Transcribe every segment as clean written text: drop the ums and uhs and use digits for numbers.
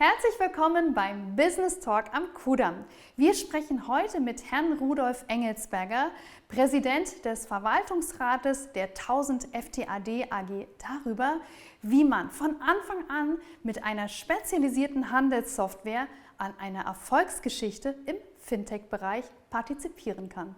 Herzlich willkommen beim Business Talk am Kudamm. Wir sprechen heute mit Herrn Rudolf Engelsberger, Präsident des Verwaltungsrates der 1000 FTAD AG, darüber, wie man von Anfang an mit einer spezialisierten Handelssoftware an einer Erfolgsgeschichte im Fintech-Bereich partizipieren kann.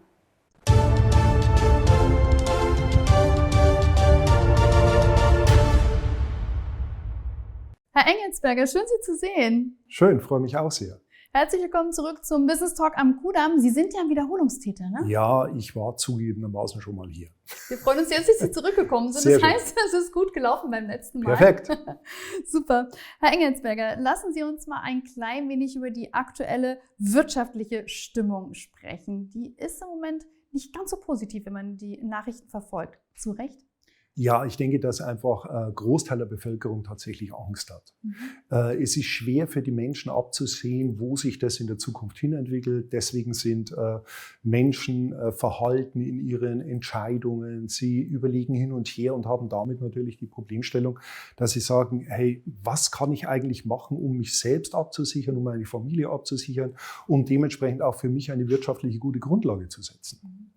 Herr Engelsberger, schön Sie zu sehen. Schön, freue mich auch sehr. Herzlich willkommen zurück zum Business Talk am Kudamm. Sie sind ja ein Wiederholungstäter, ne? Ja, ich war zugegebenermaßen schon mal hier. Wir freuen uns jetzt, dass Sie zurückgekommen sind. Sehr das heißt, es ist gut gelaufen beim letzten Mal. Perfekt. Super. Herr Engelsberger, lassen Sie uns mal ein klein wenig über die aktuelle wirtschaftliche Stimmung sprechen. Die ist im Moment nicht ganz so positiv, wenn man die Nachrichten verfolgt. Zu Recht? Ja, ich denke, dass einfach ein Großteil der Bevölkerung tatsächlich Angst hat. Es ist schwer für die Menschen abzusehen, wo sich das in der Zukunft hinentwickelt. Deswegen sind Menschen verhalten in ihren Entscheidungen. Sie überlegen hin und her und haben damit natürlich die Problemstellung, dass sie sagen, hey, was kann ich eigentlich machen, um mich selbst abzusichern, um meine Familie abzusichern, um dementsprechend auch für mich eine wirtschaftliche gute Grundlage zu setzen.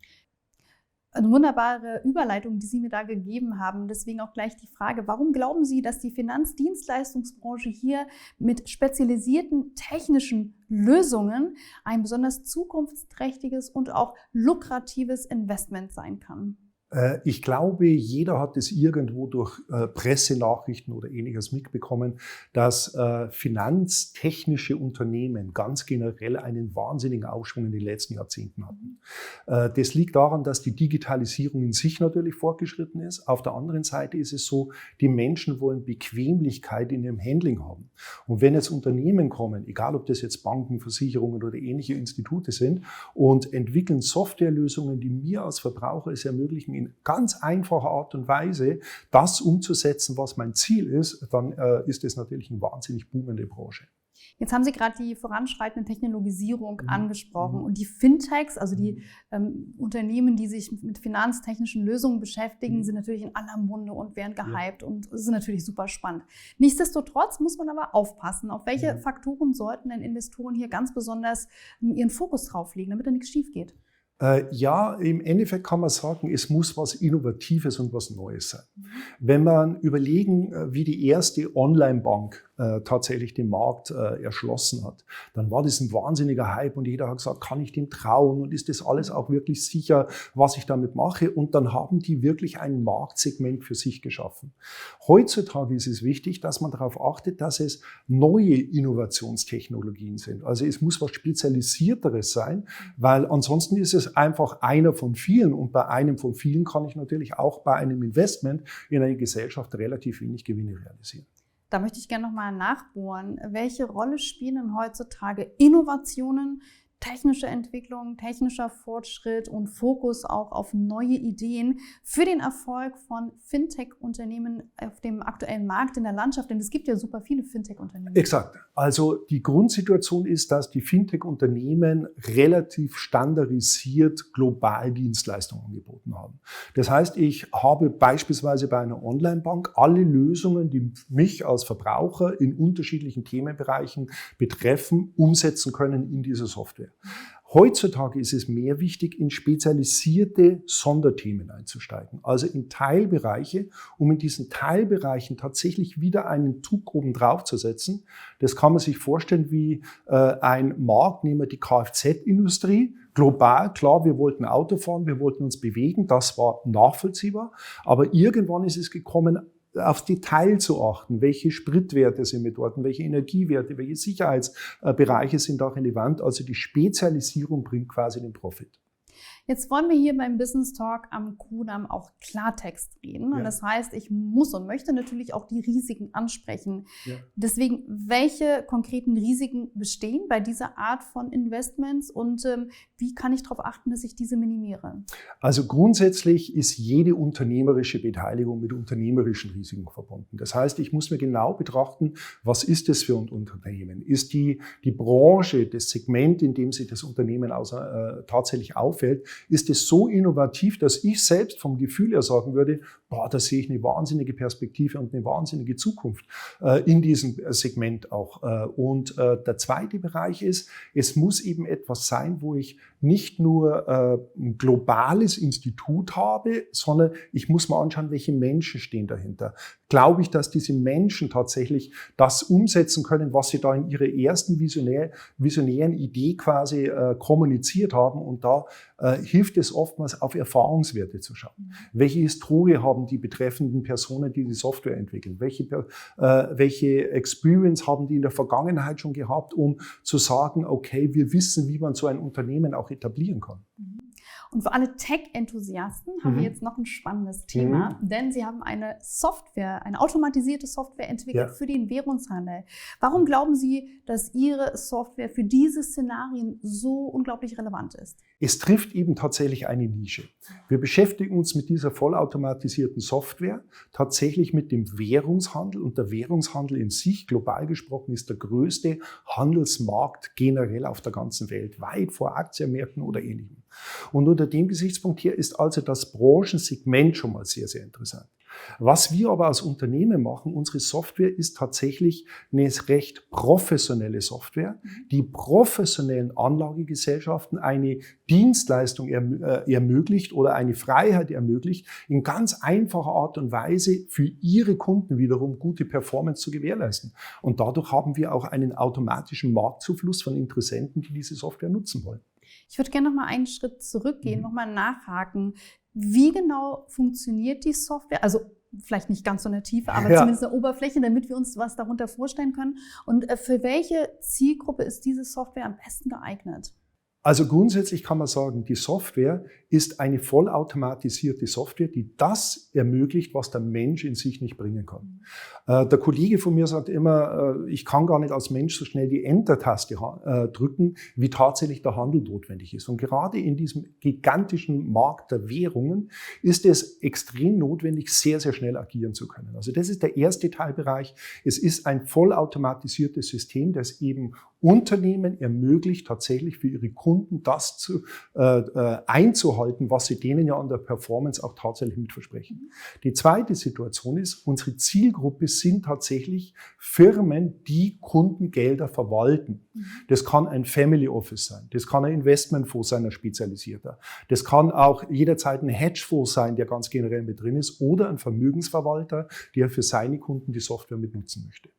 Eine wunderbare Überleitung, die Sie mir da gegeben haben. Deswegen auch gleich die Frage, warum glauben Sie, dass die Finanzdienstleistungsbranche hier mit spezialisierten technischen Lösungen ein besonders zukunftsträchtiges und auch lukratives Investment sein kann? Ich glaube, jeder hat es irgendwo durch Pressenachrichten oder Ähnliches mitbekommen, dass finanztechnische Unternehmen ganz generell einen wahnsinnigen Aufschwung in den letzten Jahrzehnten hatten. Das liegt daran, dass die Digitalisierung in sich natürlich fortgeschritten ist. Auf der anderen Seite ist es so, die Menschen wollen Bequemlichkeit in ihrem Handling haben. Und wenn jetzt Unternehmen kommen, egal ob das jetzt Banken, Versicherungen oder ähnliche Institute sind, und entwickeln Softwarelösungen, die mir als Verbraucher es ermöglichen, in ganz einfacher Art und Weise das umzusetzen, was mein Ziel ist, dann ist es natürlich eine wahnsinnig boomende Branche. Jetzt haben Sie gerade die voranschreitende Technologisierung angesprochen und die Fintechs, also die Unternehmen, die sich mit finanztechnischen Lösungen beschäftigen, sind natürlich in aller Munde und werden gehypt und sind natürlich super spannend. Nichtsdestotrotz muss man aber aufpassen, auf welche Faktoren sollten denn Investoren hier ganz besonders ihren Fokus drauf legen, damit da nichts schief geht. Ja, im Endeffekt kann man sagen, es muss was Innovatives und was Neues sein. Wenn man überlegen, wie die erste Online-Bank tatsächlich den Markt erschlossen hat, dann war das ein wahnsinniger Hype und jeder hat gesagt, kann ich dem trauen und ist das alles auch wirklich sicher, was ich damit mache? Und dann haben die wirklich ein Marktsegment für sich geschaffen. Heutzutage ist es wichtig, dass man darauf achtet, dass es neue Innovationstechnologien sind. Also es muss was Spezialisierteres sein, weil ansonsten ist es einfach einer von vielen und bei einem von vielen kann ich natürlich auch bei einem Investment in eine Gesellschaft relativ wenig Gewinne realisieren. Da möchte ich gerne nochmal nachbohren. Welche Rolle spielen denn heutzutage Innovationen, technische Entwicklung, technischer Fortschritt und Fokus auch auf neue Ideen für den Erfolg von Fintech-Unternehmen auf dem aktuellen Markt in der Landschaft? Denn es gibt ja super viele Fintech-Unternehmen. Exakt. Also die Grundsituation ist, dass die Fintech-Unternehmen relativ standardisiert global Dienstleistungen angeboten haben. Das heißt, ich habe beispielsweise bei einer Online-Bank alle Lösungen, die mich als Verbraucher in unterschiedlichen Themenbereichen betreffen, umsetzen können in diese Software. Heutzutage ist es mehr wichtig, in spezialisierte Sonderthemen einzusteigen, also in Teilbereiche, um in diesen Teilbereichen tatsächlich wieder einen Zug oben drauf zu setzen. Das kann man sich vorstellen wie ein Markt, nehmen wir die Kfz-Industrie. Global, klar, wir wollten Auto fahren, wir wollten uns bewegen, das war nachvollziehbar, aber irgendwann ist es gekommen, aufs Detail zu achten, welche Spritwerte sind mit dort, welche Energiewerte, welche Sicherheitsbereiche sind da relevant. Also die Spezialisierung bringt quasi den Profit. Jetzt wollen wir hier beim Business Talk am Kudamm auch Klartext reden. Und das heißt, ich muss und möchte natürlich auch die Risiken ansprechen. Ja. Deswegen, welche konkreten Risiken bestehen bei dieser Art von Investments und wie kann ich darauf achten, dass ich diese minimiere? Also grundsätzlich ist jede unternehmerische Beteiligung mit unternehmerischen Risiken verbunden. Das heißt, ich muss mir genau betrachten, was ist das für ein Unternehmen? Ist die Branche, das Segment, in dem sich das Unternehmen tatsächlich auffällt, ist es so innovativ, dass ich selbst vom Gefühl her sagen würde, boah, da sehe ich eine wahnsinnige Perspektive und eine wahnsinnige Zukunft in diesem Segment auch. Und der zweite Bereich ist, es muss eben etwas sein, wo ich nicht nur ein globales Institut habe, sondern ich muss mal anschauen, welche Menschen stehen dahinter. Glaube ich, dass diese Menschen tatsächlich das umsetzen können, was sie da in ihrer ersten visionären Idee quasi kommuniziert haben. Und da hilft es oftmals, auf Erfahrungswerte zu schauen. Welche Historie haben die betreffenden Personen, die die Software entwickeln? Welche Experience haben die in der Vergangenheit schon gehabt, um zu sagen, okay, wir wissen, wie man so ein Unternehmen auch etablieren kann. Und für alle Tech-Enthusiasten haben wir jetzt noch ein spannendes Thema, denn Sie haben eine Software, eine automatisierte Software entwickelt für den Währungshandel. Warum glauben Sie, dass Ihre Software für diese Szenarien so unglaublich relevant ist? Es trifft eben tatsächlich eine Nische. Wir beschäftigen uns mit dieser vollautomatisierten Software tatsächlich mit dem Währungshandel, und der Währungshandel in sich, global gesprochen, ist der größte Handelsmarkt generell auf der ganzen Welt, weit vor Aktienmärkten oder Ähnlichem. Und unter dem Gesichtspunkt hier ist also das Branchensegment schon mal sehr, sehr interessant. Was wir aber als Unternehmen machen, unsere Software ist tatsächlich eine recht professionelle Software, die professionellen Anlagegesellschaften eine Dienstleistung ermöglicht oder eine Freiheit ermöglicht, in ganz einfacher Art und Weise für ihre Kunden wiederum gute Performance zu gewährleisten. Und dadurch haben wir auch einen automatischen Marktzufluss von Interessenten, die diese Software nutzen wollen. Ich würde gerne noch mal einen Schritt zurückgehen, noch mal nachhaken. Wie genau funktioniert die Software? Also vielleicht nicht ganz so in der Tiefe, aber zumindest in der Oberfläche, damit wir uns was darunter vorstellen können. Und für welche Zielgruppe ist diese Software am besten geeignet? Also grundsätzlich kann man sagen, die Software ist eine vollautomatisierte Software, die das ermöglicht, was der Mensch in sich nicht bringen kann. Der Kollege von mir sagt immer, ich kann gar nicht als Mensch so schnell die Enter-Taste drücken, wie tatsächlich der Handel notwendig ist. Und gerade in diesem gigantischen Markt der Währungen ist es extrem notwendig, sehr, sehr schnell agieren zu können. Also das ist der erste Teilbereich. Es ist ein vollautomatisiertes System, das eben Unternehmen ermöglicht, tatsächlich für ihre Kunden das einzuhalten, was sie denen ja an der Performance auch tatsächlich mit versprechen. Die zweite Situation ist, unsere Zielgruppe sind tatsächlich Firmen, die Kundengelder verwalten. Das kann ein Family Office sein, das kann ein Investmentfonds sein, ein spezialisierter. Das kann auch jederzeit ein Hedgefonds sein, der ganz generell mit drin ist, oder ein Vermögensverwalter, der für seine Kunden die Software mit nutzen möchte.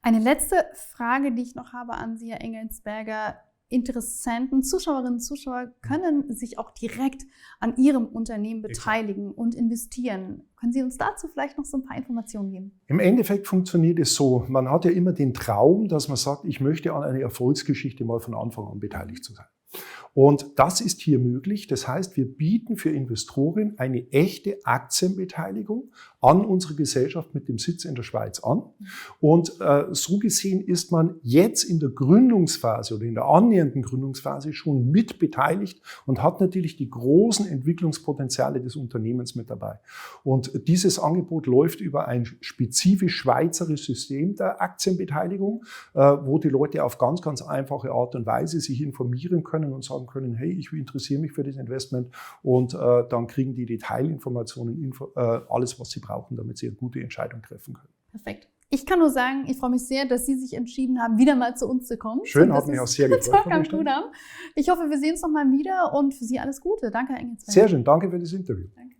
Eine letzte Frage, die ich noch habe an Sie, Herr Engelsberger. Interessenten, Zuschauerinnen und Zuschauer können sich auch direkt an Ihrem Unternehmen beteiligen und investieren. Können Sie uns dazu vielleicht noch so ein paar Informationen geben? Im Endeffekt funktioniert es so, man hat ja immer den Traum, dass man sagt, ich möchte an einer Erfolgsgeschichte mal von Anfang an beteiligt zu sein. Und das ist hier möglich. Das heißt, wir bieten für Investoren eine echte Aktienbeteiligung an unsere Gesellschaft mit dem Sitz in der Schweiz an. Und so gesehen ist man jetzt in der Gründungsphase oder in der annähernden Gründungsphase schon mit beteiligt und hat natürlich die großen Entwicklungspotenziale des Unternehmens mit dabei. Und dieses Angebot läuft über ein spezifisch schweizerisches System der Aktienbeteiligung, wo die Leute auf ganz, ganz einfache Art und Weise sich informieren können und sagen können, hey, ich interessiere mich für das Investment, und dann kriegen die Detailinformationen, alles, was sie brauchen, damit sie eine gute Entscheidung treffen können. Perfekt. Ich kann nur sagen, ich freue mich sehr, dass Sie sich entschieden haben, wieder mal zu uns zu kommen. Schön, hat mich auch sehr gefreut. Ich hoffe, wir sehen uns noch mal wieder und für Sie alles Gute. Danke, Herr Engelsberger. Sehr schön, danke für das Interview. Danke.